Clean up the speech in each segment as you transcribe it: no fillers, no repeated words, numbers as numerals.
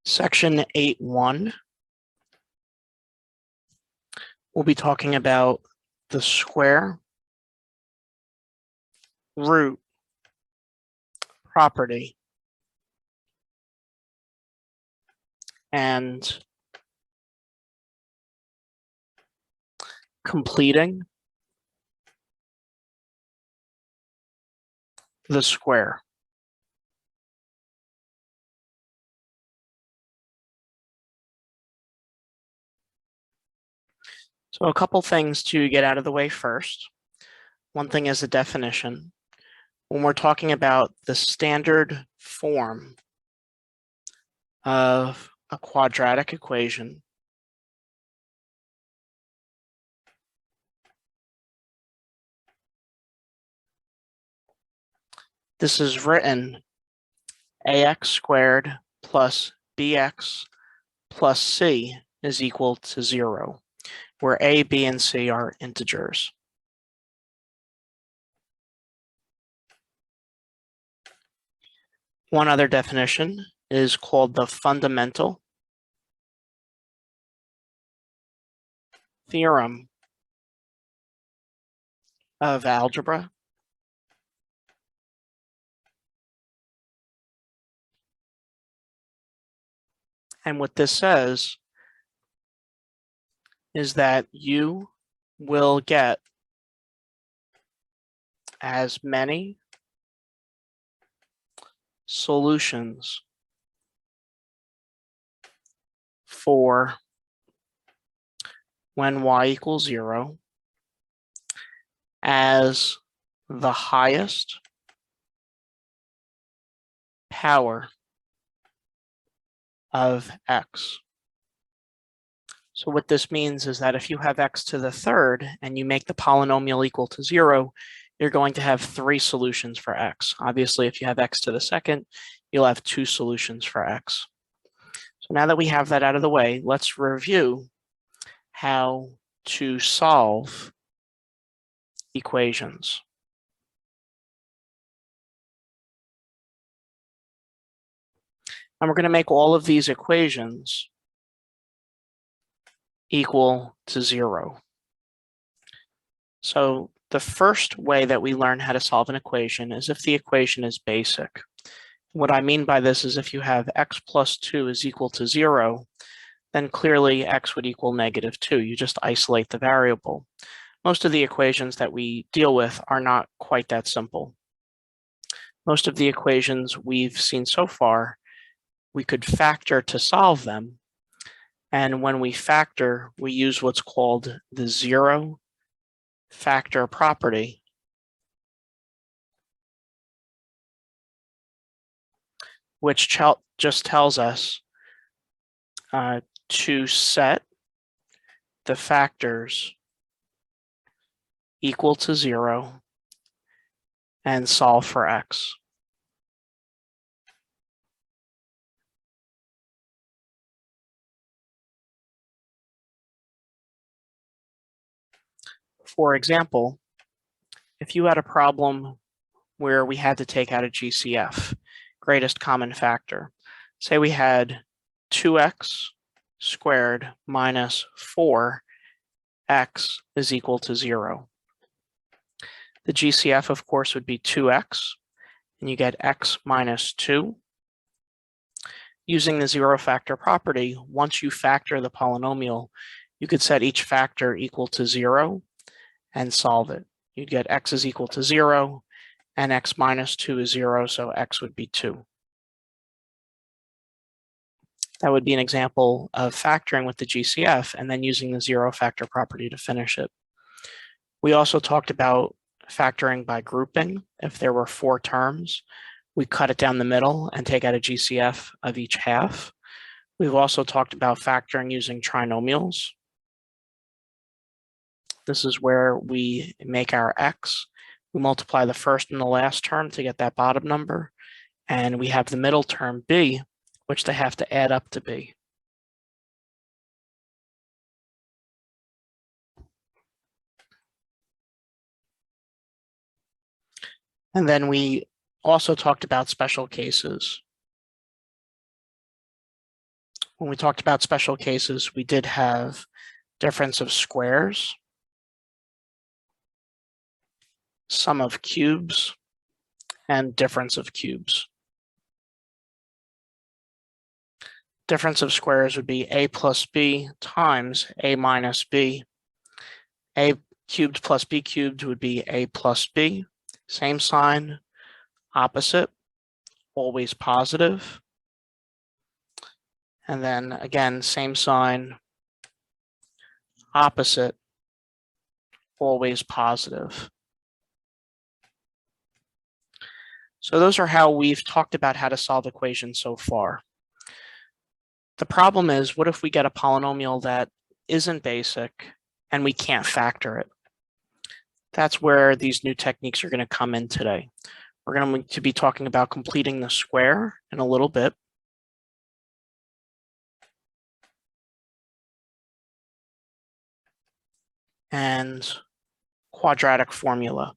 Section 8.1, we'll be talking about the square root property and completing the square. So a couple things to get out of the way first. One thing is the definition. When we're talking about the standard form of a quadratic equation, this is written ax squared plus bx plus c is equal to 0, where a, b, and c are integers. One other definition is called the fundamental theorem of algebra. And what this says is that you will get as many solutions for when y equals 0 as the highest power of x. So what this means is that if you have x to the third and you make the polynomial equal to 0, you're going to have 3 solutions for x. Obviously, if you have x to the second, you'll have 2 solutions for x. So now that we have that out of the way, let's review how to solve equations. And we're going to make all of these equations equal to 0. So the first way that we learn how to solve an equation is if the equation is basic. What I mean by this is if you have x plus 2 is equal to 0, then clearly x would equal -2. You just isolate the variable. Most of the equations that we deal with are not quite that simple. Most of the equations we've seen so far, we could factor to solve them. And when we factor, we use what's called the zero factor property, which just tells us to set the factors equal to 0 and solve for x. For example, if you had a problem where we had to take out a GCF, greatest common factor, say we had 2x squared minus 4x is equal to 0. The GCF, of course, would be 2x, and you get x minus 2. Using the zero factor property, once you factor the polynomial, you could set each factor equal to 0 and solve it. You'd get x is equal to 0, and x minus 2 is 0, so x would be 2. That would be an example of factoring with the GCF and then using the zero factor property to finish it. We also talked about factoring by grouping. If there were 4 terms, we cut it down the middle and take out a GCF of each half. We've also talked about factoring using trinomials. This is where we make our x. We multiply the first and the last term to get that bottom number. And we have the middle term b, which they have to add up to b. And then we also talked about special cases. when we talked about special cases, we did have difference of squares, sum of cubes, and difference of cubes. Difference of squares would be a plus b times a minus b. A cubed plus b cubed would be a plus b. Same sign, opposite, always positive. And then again, same sign, opposite, always positive. So those are how we've talked about how to solve equations so far. The problem is, what if we get a polynomial that isn't basic and we can't factor it? That's where these new techniques are going to come in today. We're going to be talking about completing the square in a little bit. And quadratic formula.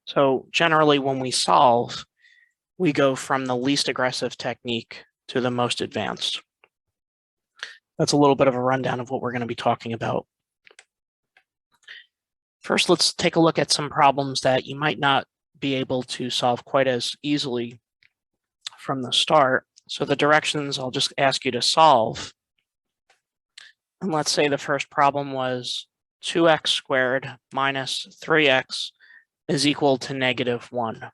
So generally when we solve, we go from the least aggressive technique to the most advanced. That's a little bit of a rundown of what we're going to be talking about. First, let's take a look at some problems that you might not be able to solve quite as easily from the start. So the directions I'll just ask you to solve. And let's say the first problem was 2x squared minus 3x is equal to -1.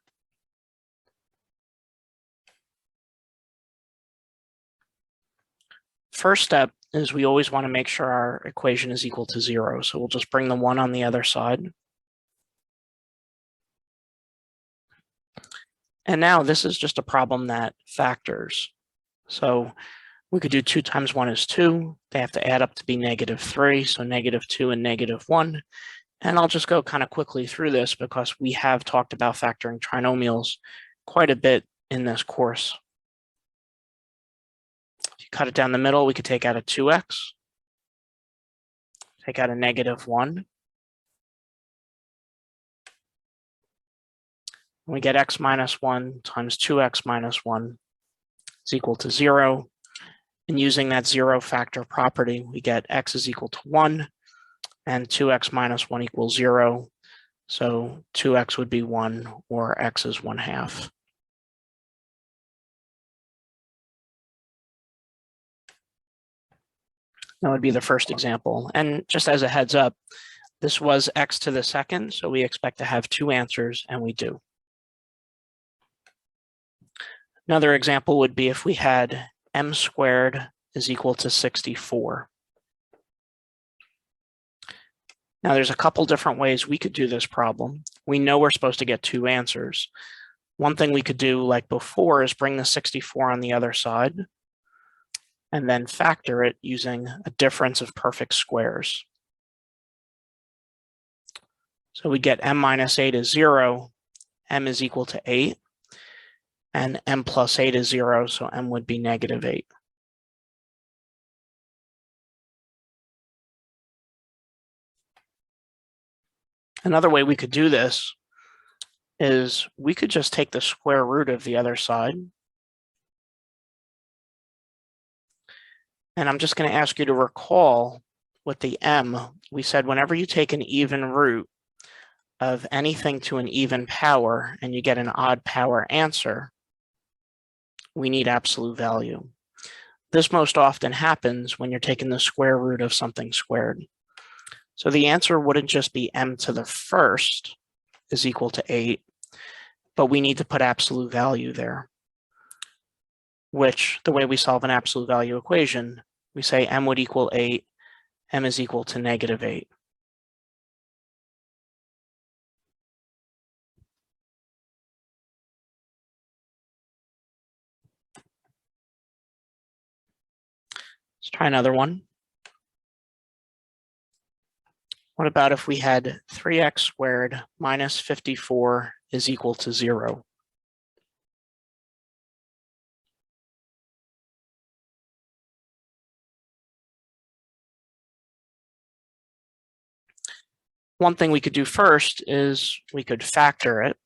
First step is we always want to make sure our equation is equal to 0. So we'll just bring the 1 on the other side. And now this is just a problem that factors. So we could do 2 times 1 is 2. They have to add up to be -3, so -2 and -1. And I'll just go kind of quickly through this because we have talked about factoring trinomials quite a bit in this course. If you cut it down the middle, we could take out a 2x, take out a -1. We get x minus 1 times 2x minus 1 is equal to 0. And using that 0 factor property, we get x is equal to 1 and 2x minus 1 equals 0. So 2x would be 1, or x is 1/2. That would be the first example. And just as a heads up, this was x to the second, so we expect to have 2 answers, and we do. Another example would be if we had m squared is equal to 64. Now there's a couple different ways we could do this problem. We know we're supposed to get 2 answers. One thing we could do, like before, is bring the 64 on the other side and then factor it using a difference of perfect squares. So we get m minus 8 is 0, m is equal to 8, and m plus 8 is 0, so m would be -8. Another way we could do this is we could just take the square root of the other side. And I'm just going to ask you to recall with the m, we said whenever you take an even root of anything to an even power and you get an odd power answer, we need absolute value. This most often happens when you're taking the square root of something squared. So the answer wouldn't just be m to the first is equal to 8, but we need to put absolute value there, which the way we solve an absolute value equation, we say m would equal 8, m is equal to -8. Let's try another one. What about if we had 3x squared minus 54 is equal to 0? One thing we could do first is we could factor it.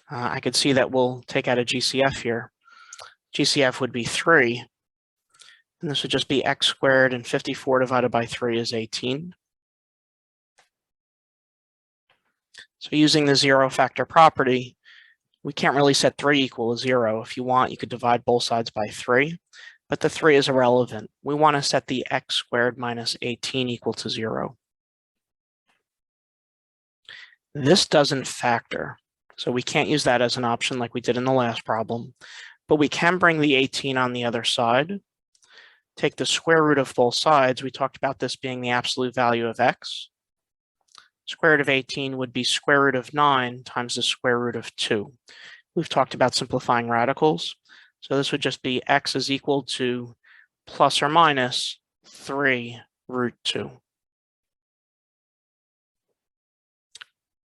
I could see that we'll take out a GCF here. GCF would be 3. And this would just be x squared, and 54 divided by 3 is 18. So using the zero factor property, we can't really set 3 equal to 0. If you want, you could divide both sides by 3, but the 3 is irrelevant. We want to set the x squared minus 18 equal to 0. This doesn't factor, so we can't use that as an option like we did in the last problem, but we can bring the 18 on the other side, take the square root of both sides. We talked about this being the absolute value of x. Square root of 18 would be square root of 9 times the square root of 2. We've talked about simplifying radicals, so this would just be x is equal to plus or minus 3 root 2.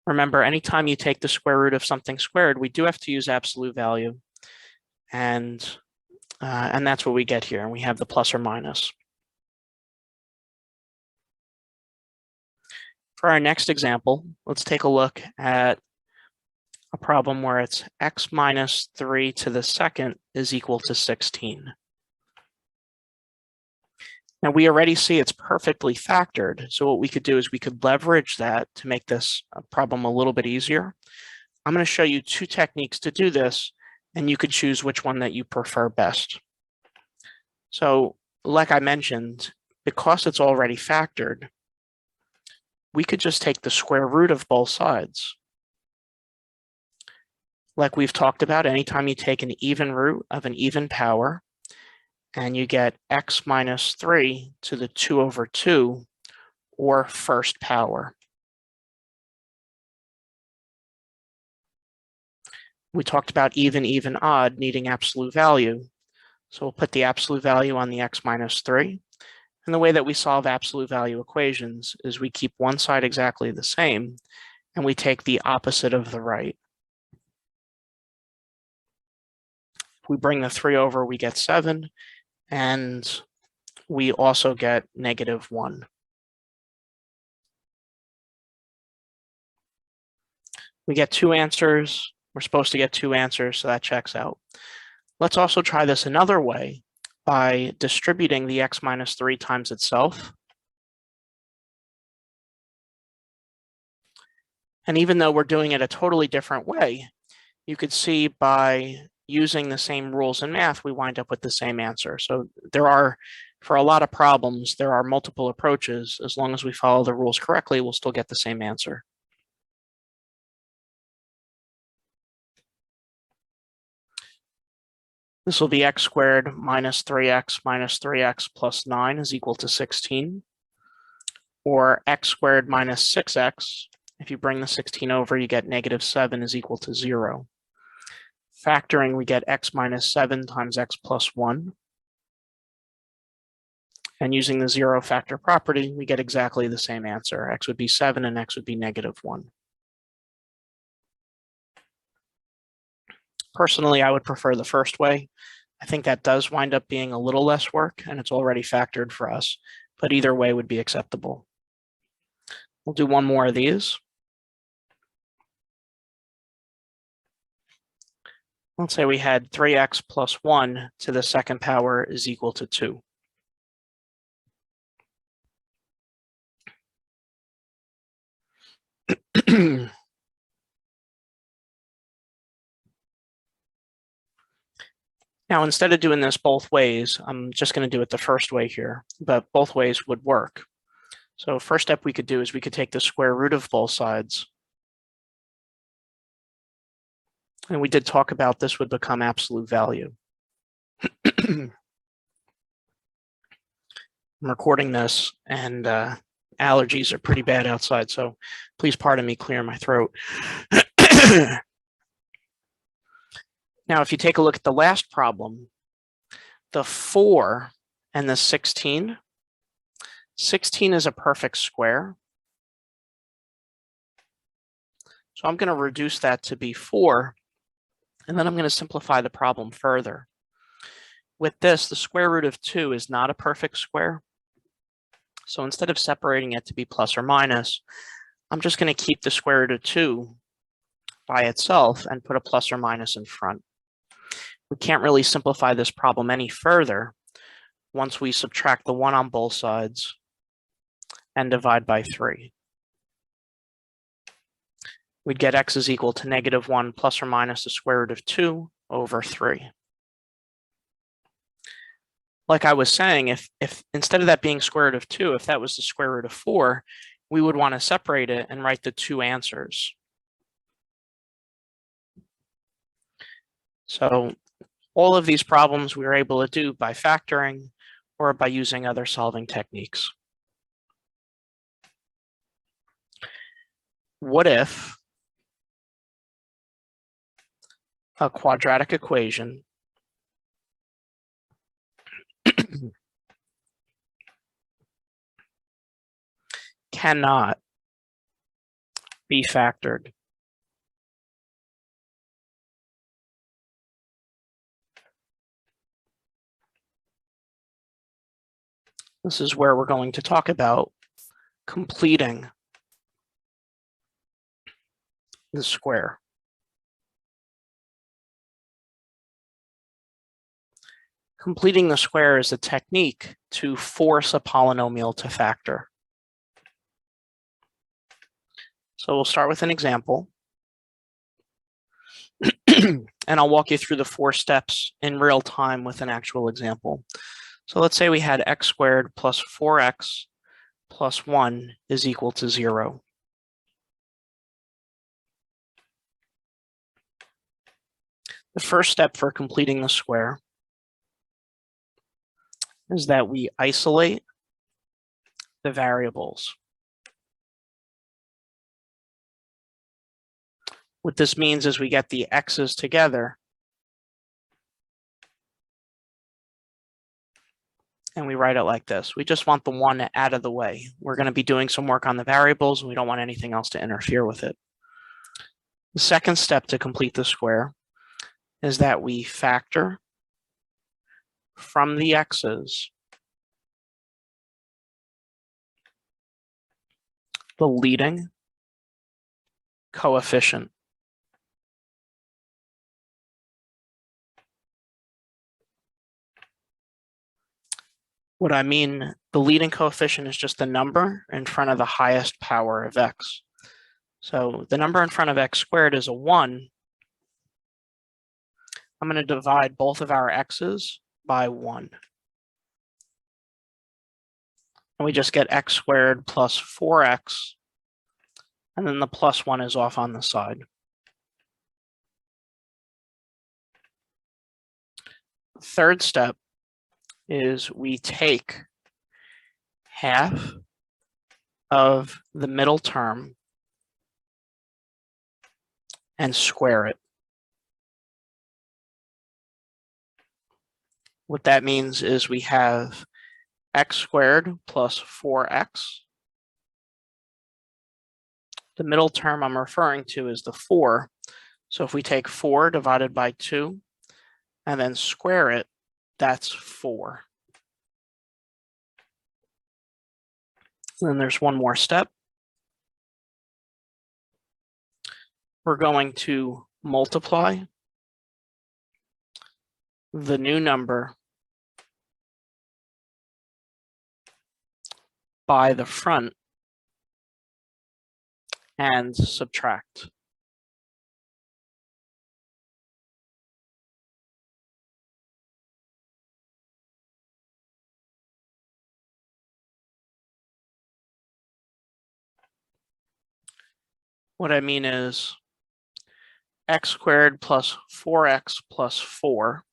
Remember, anytime you take the square root of something squared, we do have to use absolute value, and that's what we get here. We have the plus or minus. For our next example, let's take a look at a problem where it's x minus 3 to the second is equal to 16. Now we already see it's perfectly factored, so what we could do is we could leverage that to make this problem a little bit easier. I'm going to show you 2 techniques to do this, and you could choose which one that you prefer best. So, like I mentioned, because it's already factored, we could just take the square root of both sides. Like we've talked about, anytime you take an even root of an even power, and you get x minus 3 to the 2 over 2, or first power. We talked about even, even, odd needing absolute value. So we'll put the absolute value on the x minus 3. And the way that we solve absolute value equations is we keep one side exactly the same, and we take the opposite of the right. If we bring the 3 over, we get 7. And we also get -1. We get 2 answers. We're supposed to get 2 answers, so that checks out. Let's also try this another way by distributing the x minus 3 times itself. And even though we're doing it a totally different way, you could see by using the same rules in math, we wind up with the same answer. So there are, for a lot of problems, there are multiple approaches. As long as we follow the rules correctly, we'll still get the same answer. This will be x squared minus 3x plus 9 is equal to 16. Or x squared minus 6x. If you bring the 16 over, you get -7 is equal to 0. Factoring, we get x minus 7 times x plus 1. And using the zero factor property, we get exactly the same answer. X would be 7 and x would be -1. Personally, I would prefer the first way. I think that does wind up being a little less work, and it's already factored for us, but either way would be acceptable. We'll do one more of these. Let's say we had 3x plus 1 to the second power is equal to 2. Now, instead of doing this both ways, I'm just going to do it the first way here, but both ways would work. So first step we could do is we could take the square root of both sides. And we did talk about this would become absolute value. I'm recording this, and allergies are pretty bad outside, so please pardon me clearing my throat. Now, if you take a look at the last problem, the 4 and the 16, 16 is a perfect square. So I'm going to reduce that to be 4, and then I'm going to simplify the problem further. With this, the square root of 2 is not a perfect square. So instead of separating it to be plus or minus, I'm just going to keep the square root of 2 by itself and put a plus or minus in front. We can't really simplify this problem any further once we subtract the 1 on both sides and divide by 3. We'd get x is equal to -1 plus or minus the square root of 2 over 3. Like I was saying, if instead of that being square root of 2, if that was the square root of 4, we would want to separate it and write the two answers. So all of these problems we were able to do by factoring or by using other solving techniques. What if a quadratic equation cannot be factored? This is where we're going to talk about completing the square. Completing the square is a technique to force a polynomial to factor. So we'll start with an example. And I'll walk you through the 4 steps in real time with an actual example. So let's say we had x squared plus 4x plus 1 is equal to 0. The first step for completing the square is that we isolate the variables. What this means is we get the x's together and we write it like this. We just want the 1 out of the way. We're going to be doing some work on the variables and we don't want anything else to interfere with it. The second step to complete the square is that we factor from the x's the leading coefficient. What I mean, the leading coefficient is just the number in front of the highest power of x. So the number in front of x squared is a 1. I'm going to divide both of our x's by 1. And we just get x squared plus 4x, and then the plus 1 is off on the side. The third step is we take half of the middle term and square it. What that means is we have x squared plus 4x. The middle term I'm referring to is the 4. So if we take 4 divided by 2 and then square it, that's 4. And then there's one more step. We're going to multiply the new number by the front and subtract. What I mean is x squared plus 4x plus 4.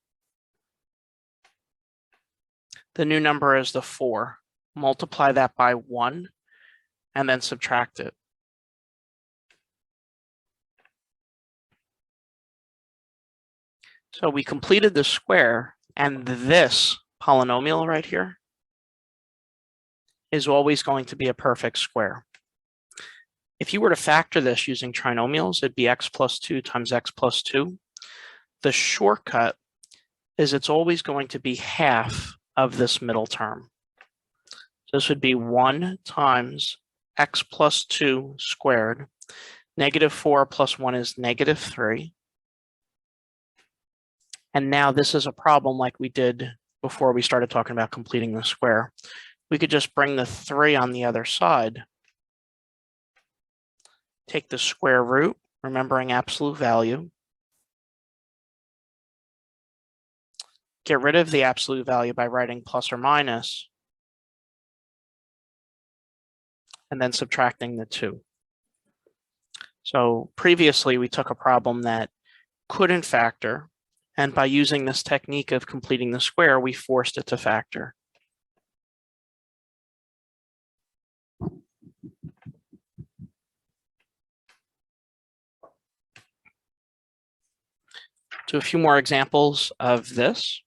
The new number is the 4. Multiply that by 1 and then subtract it. So we completed the square, and this polynomial right here is always going to be a perfect square. If you were to factor this using trinomials, it'd be x plus 2 times x plus 2. The shortcut is it's always going to be half of this middle term. So this would be 1 times x plus 2 squared. Negative 4 plus 1 is negative 3. And now this is a problem like we did before we started talking about completing the square. We could just bring the 3 on the other side. Take the square root, remembering absolute value. Get rid of the absolute value by writing plus or minus, and then subtracting the 2. So previously we took a problem that couldn't factor, and by using this technique of completing the square, we forced it to factor. So a few more examples of this.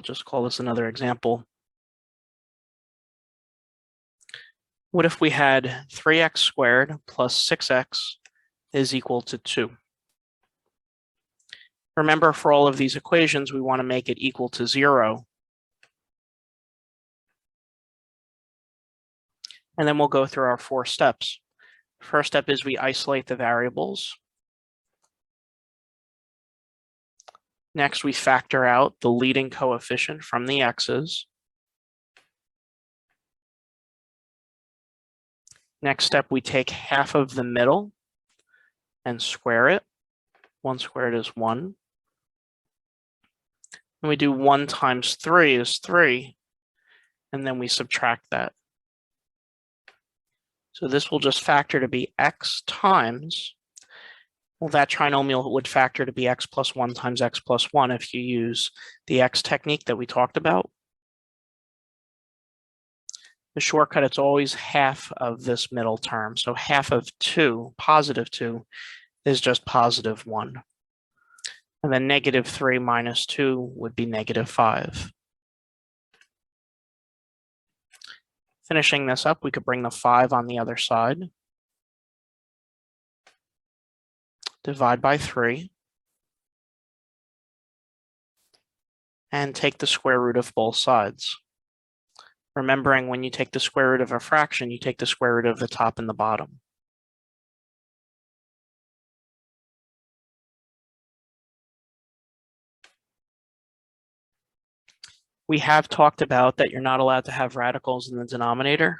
Just call this another example. What if we had 3x squared plus 6x is equal to 2? Remember, for all of these equations, we want to make it equal to 0. And then we'll go through our 4 steps. First step is we isolate the variables. Next, we factor out the leading coefficient from the x's. Next step, we take half of the middle and square it. 1 squared is 1. And we do 1 times 3 is 3, and then we subtract that. So this will just factor to be x times, well, that trinomial would factor to be x plus 1 times x plus 1 if you use the x technique that we talked about. The shortcut, it's always half of this middle term. So half of 2, positive 2, is just positive 1. And then negative 3 minus 2 would be negative 5. Finishing this up, we could bring the 5 on the other side. Divide by 3. And take the square root of both sides. Remembering, when you take the square root of a fraction, you take the square root of the top and the bottom. We have talked about that you're not allowed to have radicals in the denominator.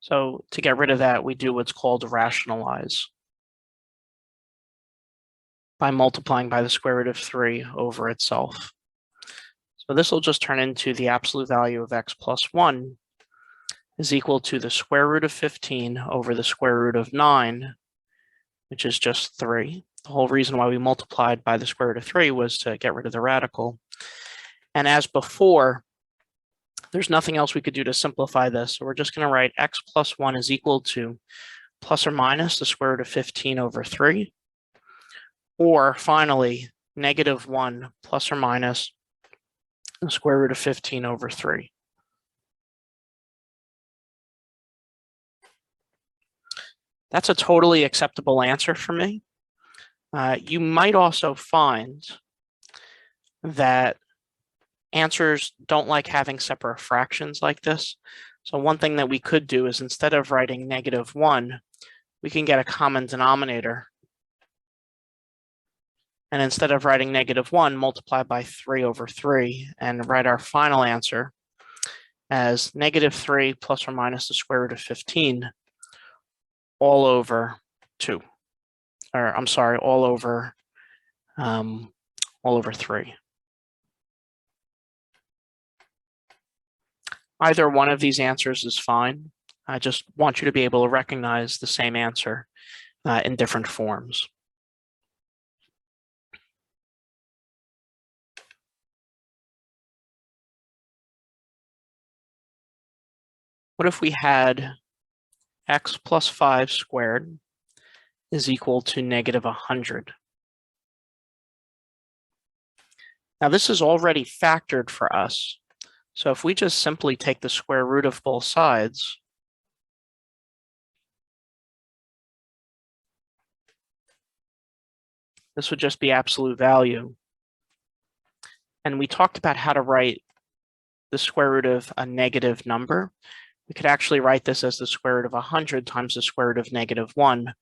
So to get rid of that, we do what's called rationalize by multiplying by the square root of 3 over itself. So this will just turn into the absolute value of x plus 1 is equal to the square root of 15 over the square root of 9, which is just 3. The whole reason why we multiplied by the square root of 3 was to get rid of the radical. And as before, there's nothing else we could do to simplify this. So we're just going to write x plus 1 is equal to plus or minus the square root of 15 over 3. Or finally, negative 1 plus or minus the square root of 15 over 3. That's a totally acceptable answer for me. You might also find that answers don't like having separate fractions like this. So one thing that we could do is, instead of writing negative 1, we can get a common denominator. And instead of writing negative 1, multiply by 3 over 3 and write our final answer as negative 3 plus or minus the square root of 15 all over 2. Or I'm sorry, all over 3. Either one of these answers is fine. I just want you to be able to recognize the same answer in different forms. What if we had x plus 5 squared is equal to negative 100? Now this is already factored for us. So if we just simply take the square root of both sides, This would just be absolute value. And we talked about how to write the square root of a negative number. We could actually write this as the square root of 100 times the square root of -1,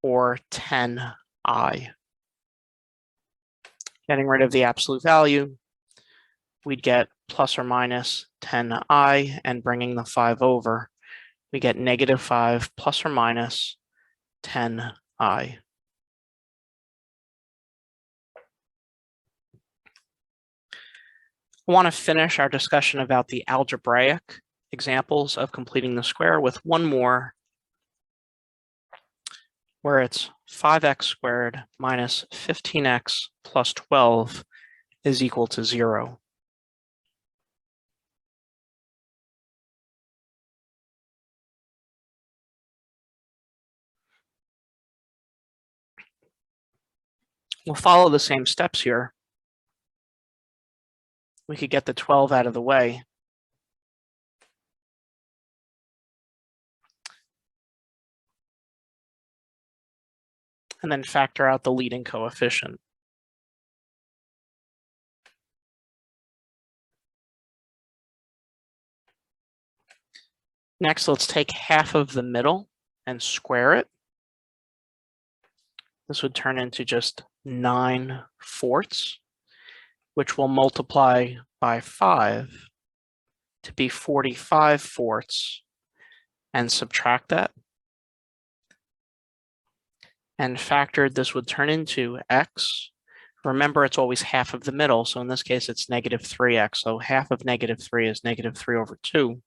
or 10i. Getting rid of the absolute value, we'd get plus or minus 10i, and bringing the 5 over, we get -5 plus or minus 10i. I want to finish our discussion about the algebraic examples of completing the square with one more, where it's 5x squared minus 15x plus 12 is equal to 0. We'll follow the same steps here. We could get the 12 out of the way. And then factor out the leading coefficient. Next, let's take half of the middle and square it. This would turn into just 9/4, which will multiply by 5 to be 45/4, and subtract that. And factored, this would turn into x. Remember, it's always half of the middle, so in this case, it's -3x. So half of -3 is -3/2.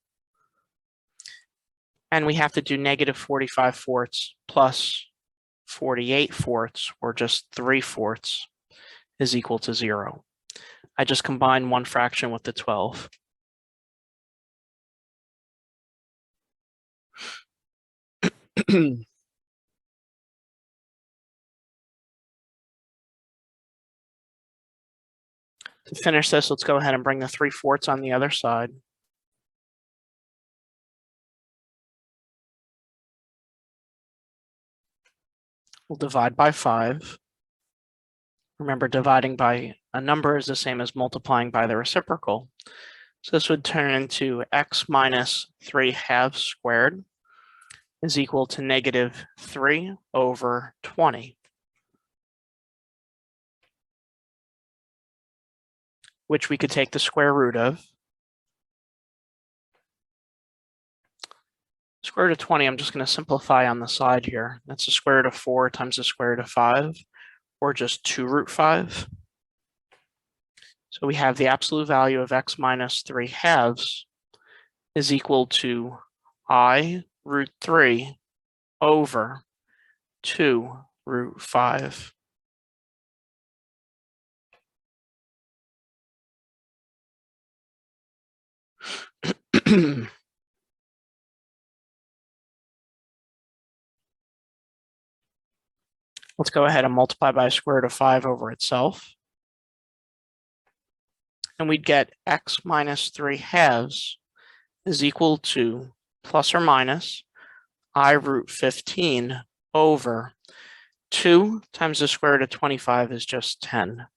And we have to do -45/4 plus 48/4, or just 3/4, is equal to 0. I just combine one fraction with the 12. To finish this, let's go ahead and bring the 3/4 on the other side. We'll divide by 5. Remember, dividing by a number is the same as multiplying by the reciprocal. So this would turn into x minus 3/2 squared is equal to -3/20, which we could take the square root of. Square root of 20, I'm just going to simplify on the side here. That's the square root of 4 times the square root of 5, or just 2√5. So we have the absolute value of x minus 3/2 is equal to I√3 over 2√5. Let's go ahead and multiply by square root of 5 over itself. And we'd get x minus 3/2 is equal to plus or minus I√15 over 2 times the square root of 25 is just 10.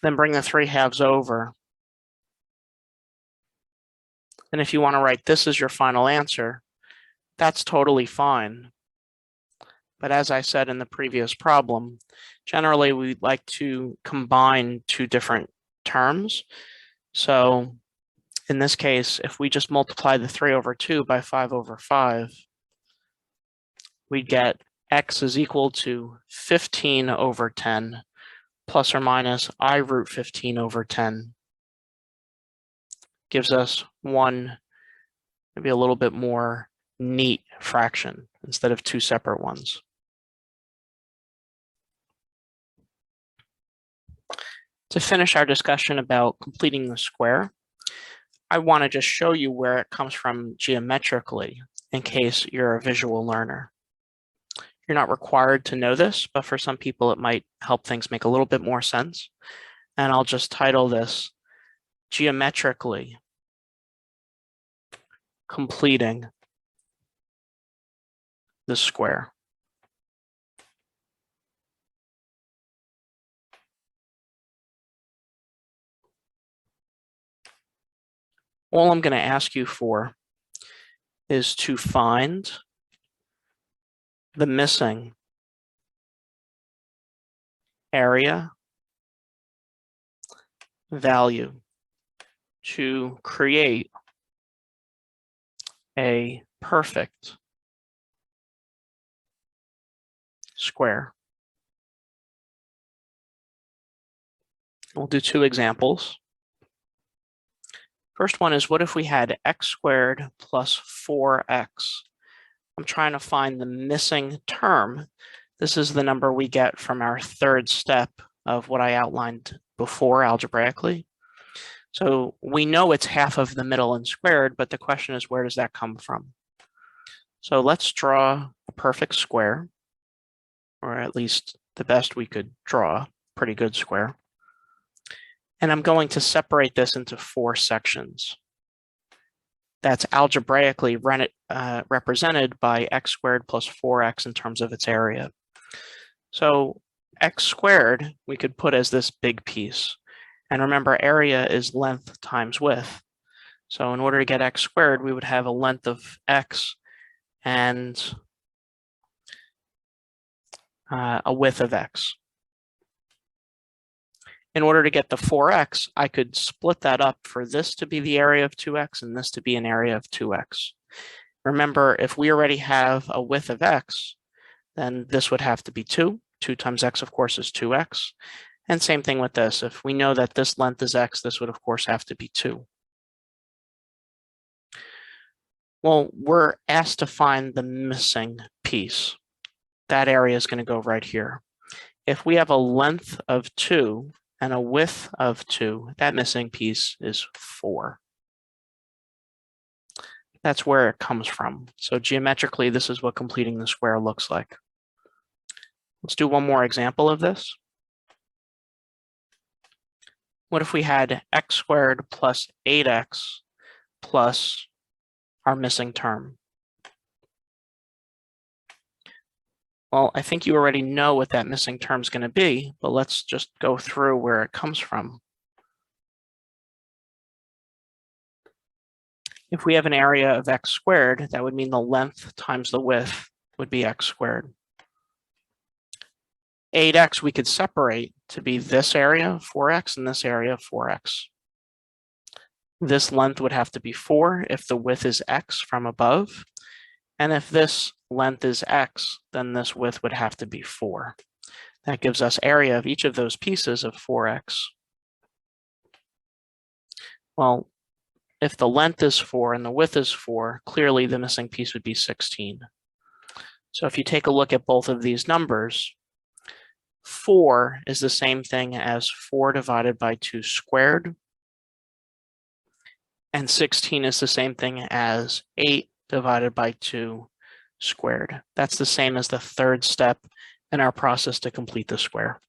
Then bring the 3/2 over. And if you want to write this as your final answer, that's totally fine. But as I said in the previous problem, generally we'd like to combine two different terms. So in this case, if we just multiply the 3/2 by 5/5, we'd get x is equal to 15/10 plus or minus I√15 over 10. Gives us one, maybe a little bit more neat fraction instead of two separate ones. To finish our discussion about completing the square, I want to just show you where it comes from geometrically in case you're a visual learner. You're not required to know this, but for some people it might help things make a little bit more sense. And I'll just title this Geometrically. completing the square. All I'm going to ask you for is to find the missing area value to create a perfect square. We'll do two examples. First one is, what if we had x squared plus 4x? I'm trying to find the missing term. This is the number we get from our third step of what I outlined before algebraically. So we know it's half of the middle and squared, but the question is, where does that come from? So let's draw a perfect square, or at least the best we could draw, pretty good square. And I'm going to separate this into 4 sections. That's algebraically represented by x squared plus 4x in terms of its area. So x squared we could put as this big piece. And remember, area is length times width. So in order to get x squared, we would have a length of x and a width of x. In order to get the 4x, I could split that up for this to be the area of 2x and this to be an area of 2x. Remember, if we already have a width of x, then this would have to be 2. 2 times x, of course, is 2x. And same thing with this. If we know that this length is x, this would, of course, have to be 2. Well, we're asked to find the missing piece. That area is going to go right here. If we have a length of 2 and a width of 2, that missing piece is 4. That's where it comes from. So geometrically, this is what completing the square looks like. Let's do one more example of this. What if we had x squared plus 8x plus our missing term? Well, I think you already know what that missing term is going to be, but let's just go through where it comes from. If we have an area of x squared, that would mean the length times the width would be x squared. 8x we could separate to be this area, 4x, and this area, 4x. This length would have to be 4 if the width is x from above. And if this length is x, then this width would have to be 4. That gives us area of each of those pieces of 4x. Well, if the length is 4 and the width is 4, clearly the missing piece would be 16. So if you take a look at both of these numbers, 4 is the same thing as 4 divided by 2 squared. And 16 is the same thing as 8 divided by 2 squared. That's the same as the third step in our process to complete the square.